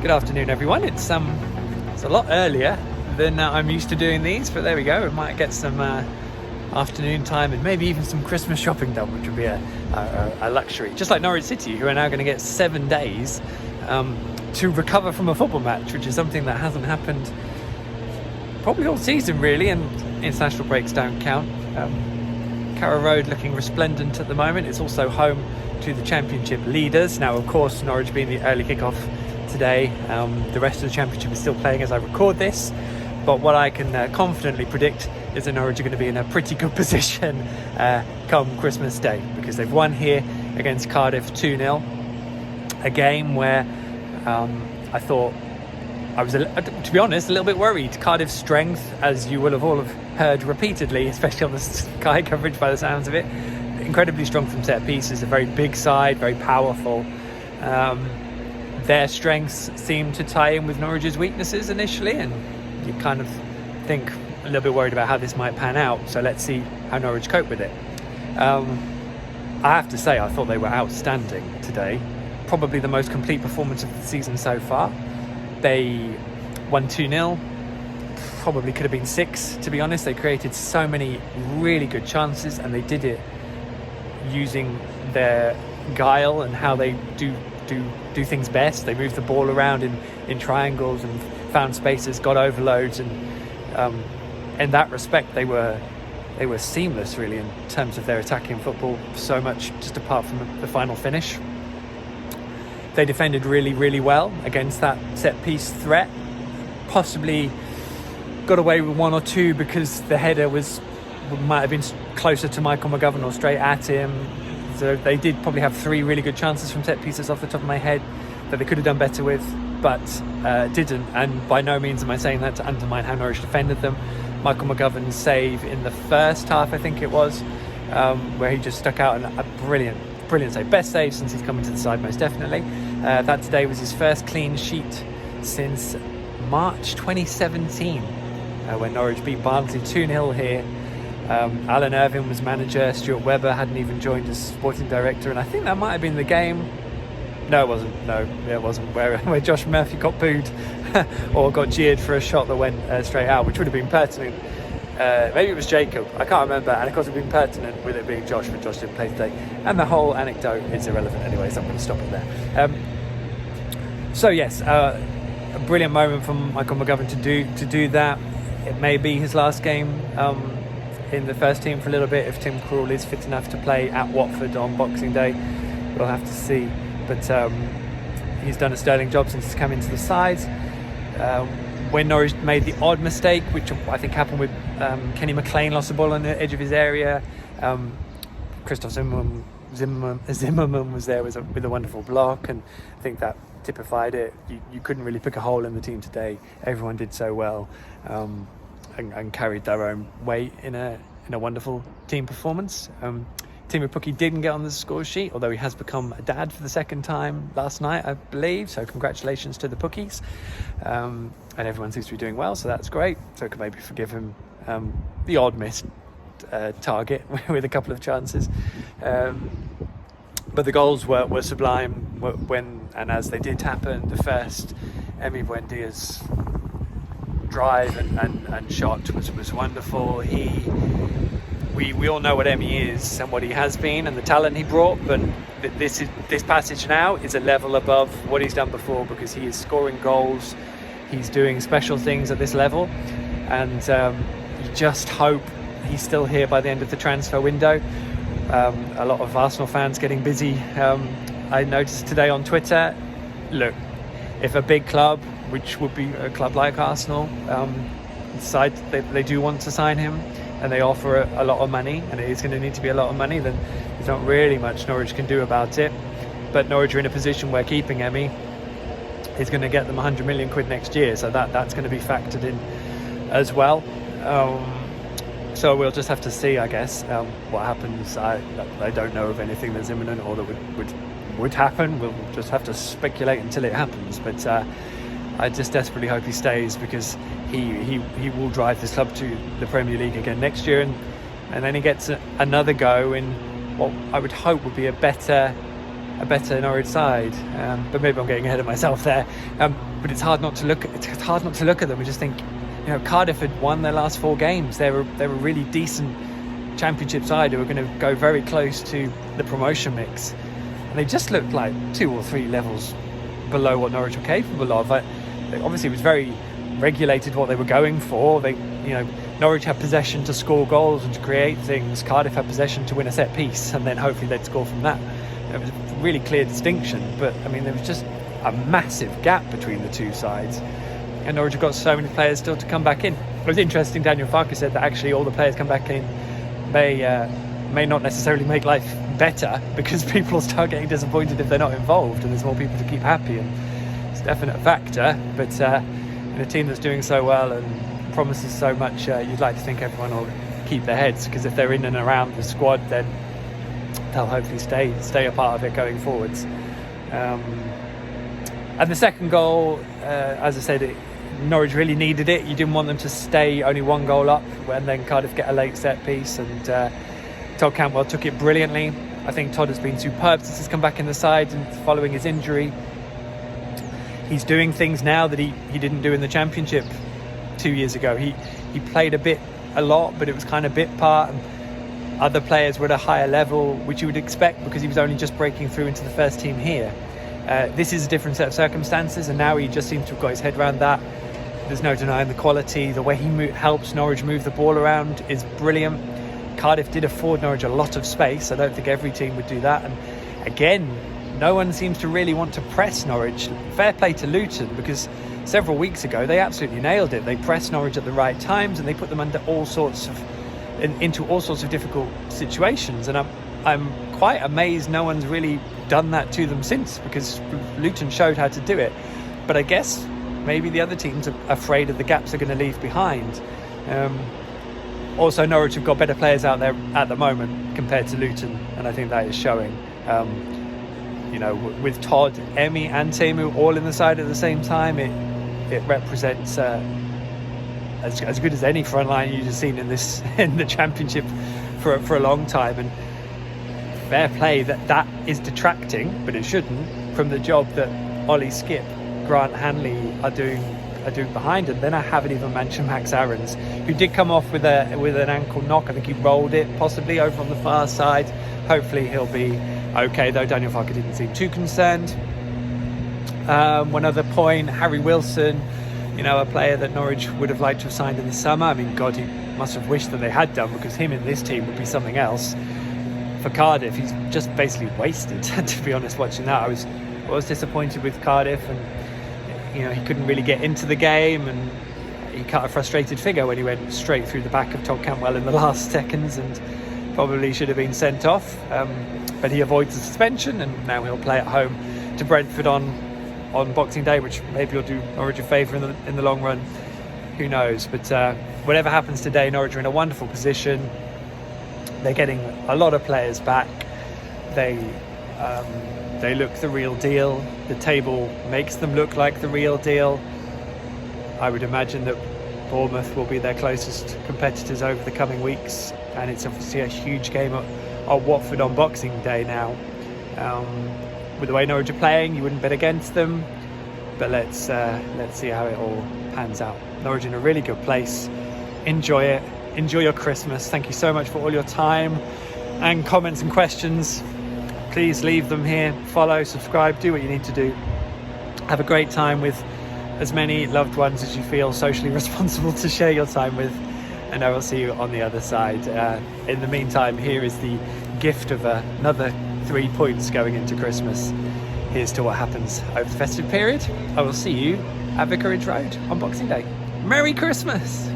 Good afternoon, everyone. It's a lot earlier than I'm used to doing these, but there we go. We might get some afternoon time and maybe even some Christmas shopping done, which would be a luxury. Just like Norwich City, who are now going to get 7 days to recover from a football match, which is something that hasn't happened probably all season, really, and international breaks don't count. Carrow Road looking resplendent at the moment. It's also home to the Championship leaders. Now, of course, Norwich being the early kick-off today, the rest of the Championship is still playing as I record this, but what I can confidently predict is that Norwich are going to be in a pretty good position come Christmas Day, because they've won here against Cardiff 2-0, a game where I thought I was, to be honest, a little bit worried. Cardiff's strength, as you will have all have heard repeatedly, especially on the Sky coverage by the sounds of it, incredibly strong from set pieces, a very big side, very powerful. Their strengths seem to tie in with Norwich's weaknesses initially, and you kind of think a little bit worried about how this might pan out. So let's see how Norwich cope with it. I have to say, I thought they were outstanding today. Probably the most complete performance of the season so far. They won 2-0. Probably could have been 6, to be honest. They created so many really good chances, and they did it using their guile and how they do things best. They moved the ball around in triangles and found spaces, got overloads, and in that respect they were seamless, really, in terms of their attacking football, so much just apart from the final finish. They defended really, really well against that set-piece threat. Possibly got away with 1 or 2 because the header might have been closer to Michael McGovern or straight at him. So they did probably have 3 really good chances from set pieces off the top of my head that they could have done better with, but didn't. And by no means am I saying that to undermine how Norwich defended them. Michael McGovern's save in the first half, I think it was, where he just stuck out, and a brilliant save. Best save since he's come into the side, most definitely. That today was his first clean sheet since March 2017, when Norwich beat Barnsley 2-0 here. Alan Irvine was manager. Stuart Webber hadn't even joined as sporting director, and I think that might have been the game. No, it wasn't. No, it wasn't. Where Josh Murphy got booed or got jeered for a shot that went straight out, which would have been pertinent. Maybe it was Jacob. I can't remember. And of course, it would have been pertinent with it being Josh, but Josh didn't play today. And the whole anecdote is irrelevant anyway, so I'm going to stop it there. So yes, a brilliant moment from Michael McGovern to do that. It may be his last game in the first team for a little bit, if Tim Krul is fit enough to play at Watford on Boxing Day. We'll have to see, but he's done a sterling job since he's come into the side. When Norwich made the odd mistake, which I think happened with Kenny McLean, lost the ball on the edge of his area, Christoph Zimmerman was there with a wonderful block, and I think that typified it. You couldn't really pick a hole in the team today. Everyone did so well, and carried their own weight in a wonderful team performance. Timo Pukki didn't get on the score sheet, although he has become a dad for the second time last night, I believe. So congratulations to the Pukkies. And everyone seems to be doing well, so that's great. So I could maybe forgive him the odd missed target with a couple of chances. But the goals were sublime when and as they did happen. The first, Buendia's drive and shot was wonderful. We all know what Emi is and what he has been and the talent he brought, but this passage now is a level above what he's done before, because he is scoring goals, he's doing special things at this level, and you just hope he's still here by the end of the transfer window. A lot of Arsenal fans getting busy. I noticed today on Twitter, look, if a big club, which would be a club like Arsenal, decide they do want to sign him, and they offer a lot of money, and it is going to need to be a lot of money, then there's not really much Norwich can do about it. But Norwich are in a position where keeping Emi is going to get them 100 million quid next year, so that's going to be factored in as well. So we'll just have to see, I guess, what happens. I don't know of anything that's imminent or that would happen. We'll just have to speculate until it happens, but I just desperately hope he stays, because he will drive this club to the Premier League again next year, and then he gets another go in what I would hope would be a better a better Norwich side, but maybe I'm getting ahead of myself there. But it's hard not to look at them and just think, Cardiff had won their last 4 games. They were a really decent Championship side who were going to go very close to the promotion mix, and they just looked like 2 or 3 levels below what Norwich were capable of. Obviously, it was very regulated what they were going for. Norwich had possession to score goals and to create things. Cardiff had possession to win a set piece, and then hopefully they'd score from that. It was a really clear distinction, but there was just a massive gap between the two sides, and Norwich have got so many players still to come back in. It was interesting, Daniel Farke said that actually all the players come back in may not necessarily make life better, because people will start getting disappointed if they're not involved, and there's more people to keep happy, and it's a definite factor. But in a team that's doing so well and promises so much, you'd like to think everyone will keep their heads, because if they're in and around the squad, then they'll hopefully stay a part of it going forwards. And the second goal, as I said, Norwich really needed it. You didn't want them to stay only 1 goal up when then Cardiff get a late set piece, and Todd Cantwell took it brilliantly. I think Todd has been superb since he's come back in the side, and following his injury, he's doing things now that he didn't do in the Championship 2 years ago. He played a lot, but it was kind of bit part, and other players were at a higher level, which you would expect because he was only just breaking through into the first team here. This is a different set of circumstances, and now he just seems to have got his head around that. There's no denying the quality. The way he helps Norwich move the ball around is brilliant. Cardiff did afford Norwich a lot of space. I don't think every team would do that. And again, no one seems to really want to press Norwich. Fair play to Luton, because several weeks ago they absolutely nailed it. They pressed Norwich at the right times, and they put them into all sorts of difficult situations. And I'm quite amazed no one's really done that to them since, because Luton showed how to do it. But I guess maybe the other teams are afraid of the gaps they're going to leave behind. Also, Norwich have got better players out there at the moment compared to Luton, and I think that is showing. With Todd, Emi and Teemu all in the side at the same time, it represents as good as any front line you've seen in the Championship for a long time. And fair play that is detracting, but it shouldn't, from the job that Ollie Skip, Grant Hanley are doing behind him. Then I haven't even mentioned Max Aarons, who did come off with an ankle knock. I think he rolled it possibly over on the far side. Hopefully he'll be okay, though Daniel Farke didn't seem too concerned. One other point, Harry Wilson, a player that Norwich would have liked to have signed in the summer. God, he must have wished that they had done, because him in this team would be something else. For Cardiff, he's just basically wasted, to be honest, watching that. I was disappointed with Cardiff, and he couldn't really get into the game, and he cut a frustrated figure when he went straight through the back of Todd Cantwell in the last seconds, and probably should have been sent off. But he avoids the suspension, and now he'll play at home to Brentford on Boxing Day, which maybe will do Norwich a favour in the long run. Who knows? But whatever happens today, Norwich are in a wonderful position. They're getting a lot of players back. They look the real deal. The table makes them look like the real deal. I would imagine that Bournemouth will be their closest competitors over the coming weeks, and it's obviously a huge game at Watford on Boxing Day now. With the way Norwich are playing, you wouldn't bet against them, but let's see how it all pans out. Norwich in a really good place. Enjoy it. Enjoy your Christmas. Thank you so much for all your time and comments and questions. Please leave them here. Follow, subscribe, do what you need to do. Have a great time with as many loved ones as you feel socially responsible to share your time with, and I will see you on the other side. In the meantime, here is the gift of another 3 points going into Christmas. Here's to what happens over the festive period. I will see you at Vicarage Road on Boxing Day. Merry Christmas!